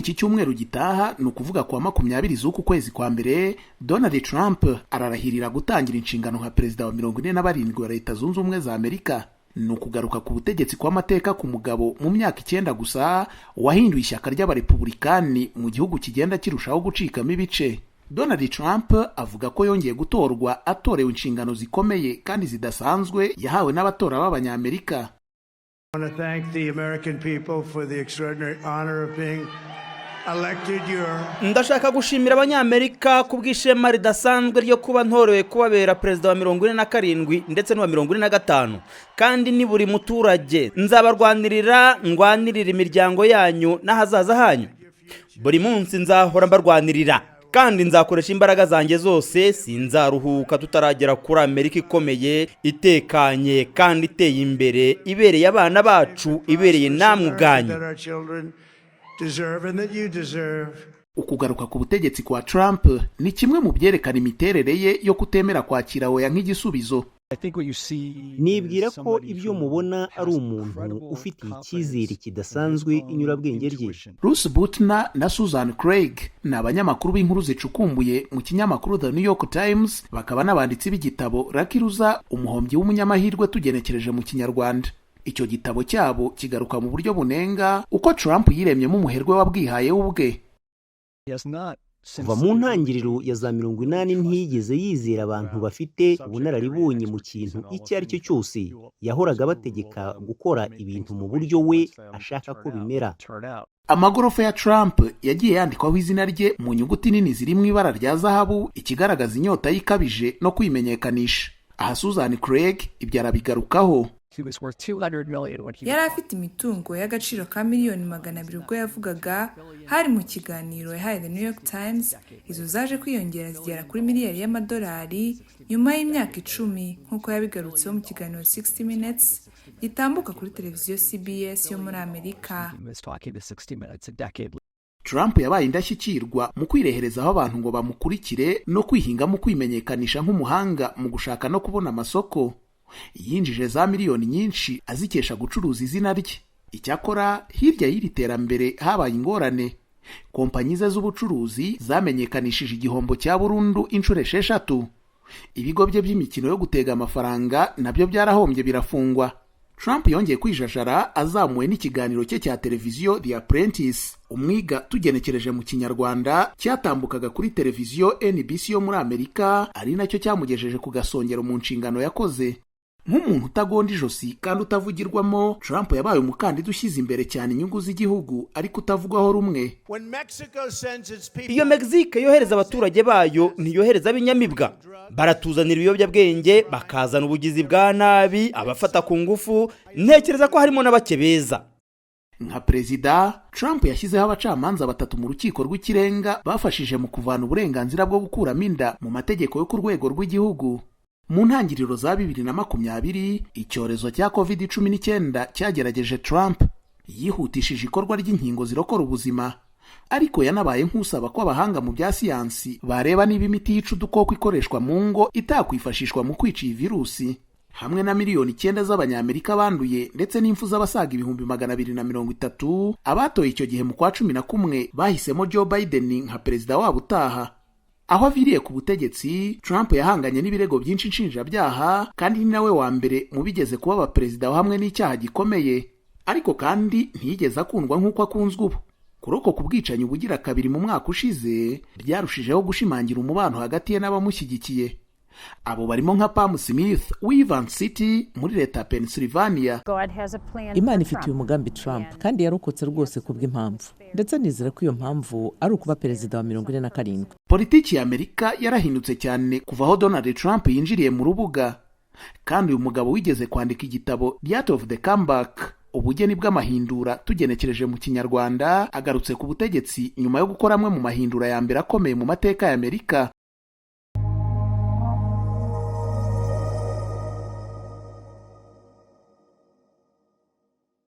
iki cyumweru gitaha ni ukuvuga kuwa 20 z'uku kwezi kwa mbere, Donald Trump ararahirira gutangira inshingano nka perezida wa 47 wa Leta Zunze Ubumwe za Amerika. Ni ukugaruka ku butegetsi kw'amateka ku mugabo mu myaka 9 gusa wahinduye ishyaka ry'abarepublikani mu gihugu kigenda kirushaho gucikamo ibice. Donald Trump avuga ko yongeye gutorwa atorewe inshingano zikomeye kandi zidasanzwe yahawe n'abatora b'abanyamerika. I want to thank the American people for the extraordinary honor of being elected your. Ndashaka gushimira abanyamerika kubw'ishema ridasanzwe ryo kuba ntorewe kubabera perezida wa 47 ndetse n'uwa 45, kandi ni buri muturage nzabarwanirira ngwanirira imiryango yanyu n'ahazaza hanyu. Buri munsi nzahora mbarwanirira kandi nzakoresha imbaraga zanjye zose, sinzaruhuka tutaragera kuri Amerika ikomeye, itekanye kandi iteye imbere, ibereye abana bacu, ibereye namwe ubwanyu. Ukugaruka ku butegetsi kwa Trump ni kimwe mu byerekana imiterere ye yo kutemera kwakira oya nk'igisubizo. Nibwira ko ibyo mubona ari umuntu ufite icyizere kidasanzwe inyurabwenge rye. Bruce Butner na Susan Craig ni abanyamakuru b'inkuru zicukumbuye mu kinyamakuru The New York Times, bakaba n'abanditsi b'igitabo Lucky Loser, umuhombyi w'umunyamahirwe tugenekereje mu Kinyarwanda. Icyo gitabo cyabo kigaruka mu buryo bunenga uko Trump yiremyemo umuherwe wabwihaye ubwe. Kuva mu ntangiriro ya za 80 ntiyigeze yizera abantu bafite ubunararibonye mu kintu icyo ari cyo cyose. Yahoraga bategeka gukora ibintu mu buryo we ashaka ko bimera. Amagorofa ya Trump yagiye yandikwaho izina rye mu nyuguti nini ziri mu ibara rya zahabu, ikigaragaza inyota yikabije no kwimenyekanisha. Aha Susan Craig ibyo arabigarukaho. Yari afite imitungo y'agaciro ka miliyoni 200 ubwo yavugaga hari mu kiganiro yahaye The New York Times. Izo zaje kwiyongera zigera kuri miliyari y'amadolari nyuma y'imyaka 10 nk'uko yabigarutseho mu kiganiro 60 Minutes gitambuka kuri televiziyo CBS yo muri Amerika. Trump yabaye indashyikirwa mu kwireherezaho abantu ngo bamukurikire no kwihinga mu kwimenyekanisha nk'umuhanga mu gushaka no kubona amasoko. Yinjije za miliyoni nyinshi azikesha gucuruza izina rye. Icyakora hirya y'iri terambere habaye ingorane. Kompanyi ze z'ubucuruzi zamenyekanishije igihombo cya burundu inshuro 6. Ibigo bye by'imikino yo gutega amafaranga nabyo byarahombye birafungwa. Trump yongeye kwijajara azamuwe n'ikiganiro cye cya televiziyo The Apprentice, umwiga tugenekereje mu Kinyarwanda, cyatambukaga kuri televiziyo NBC yo muri Amerika, ari nacyo cyamugejeje ku gasongero mu nshingano yakoze. Nk'umuntu utagonda ijosi kandi utavugirwamo, Trump yabaye umukandida ushyize imbere cyane inyungu z'igihugu ariko utavugwaho rumwe. Iyo Mexique yohereza abaturage bayo ntiyohereza abinyamibwa. Baratuzanira ibiyobyabwenge, bakazana ubugizi bwa nabi, abafata ku ngufu. Ntekereza ko harimo n'abake beza. Nka perezida, Trump yashyizeho abacamanza 3 mu rukiko rw'ikirenga bafashije mu kuvana uburenganzira bwo gukuramo inda mu mategeko yo ku rwego rw'igihugu. Mu ntangiriro za 2020, icyorezo cya COVID-19 cyagerageje Trump. Yihutishije ikorwa ry'inkingo zirokora ubuzima, ariko yanabaye nk'usaba ko abahanga mu bya siyansi bareba niba imiti yica udukoko ikoreshwa mu ngo itakwifashishwa mu kwica iyi virusi. Hamwe na miliyoni 9 z'abanyamerika banduye ndetse n'imfu z'abasaga 230, abatoye icyo gihe mu kwa 11 bahisemo Joe Biden nka perezida wabo utaha. Aho aviriye ku butegetsi, Trump yahanganye n'ibirego byinshi nshinjabyaha kandi ni nawe wa mbere mu bigeze kuba abaperezida hamwe n'icyaha gikomeye. Ariko kandi ntiyigeze akundwa nk'uko akunzwe ubu. Kuroko ku bwicanyi bugira kabiri mu mwaka ushize byarushijeho gushimangira umubano hagati ye n'abamushyigikiye. Abo barimo nka Pam Smith w'Evans City muri leta ya Pennsylvania. Imana ifitiye umugambi Trump kandi yarokotse rwose kubw'impamvu, ndetse nizera ko iyo mpamvu ari ukuba perezida wa 47. Politiki ya Amerika yarahindutse cyane kuva aho Donald Trump yinjiriye mu rubuga. Kandi uyu mugabo wigeze kwandika igitabo The Art of the Comeback, ubugeni bw'amahindura tugenekereje mu Kinyarwanda, agarutse ku butegetsi nyuma yo gukora amwe mu mahindura ya mbere akomeye mu mateka ya Amerika.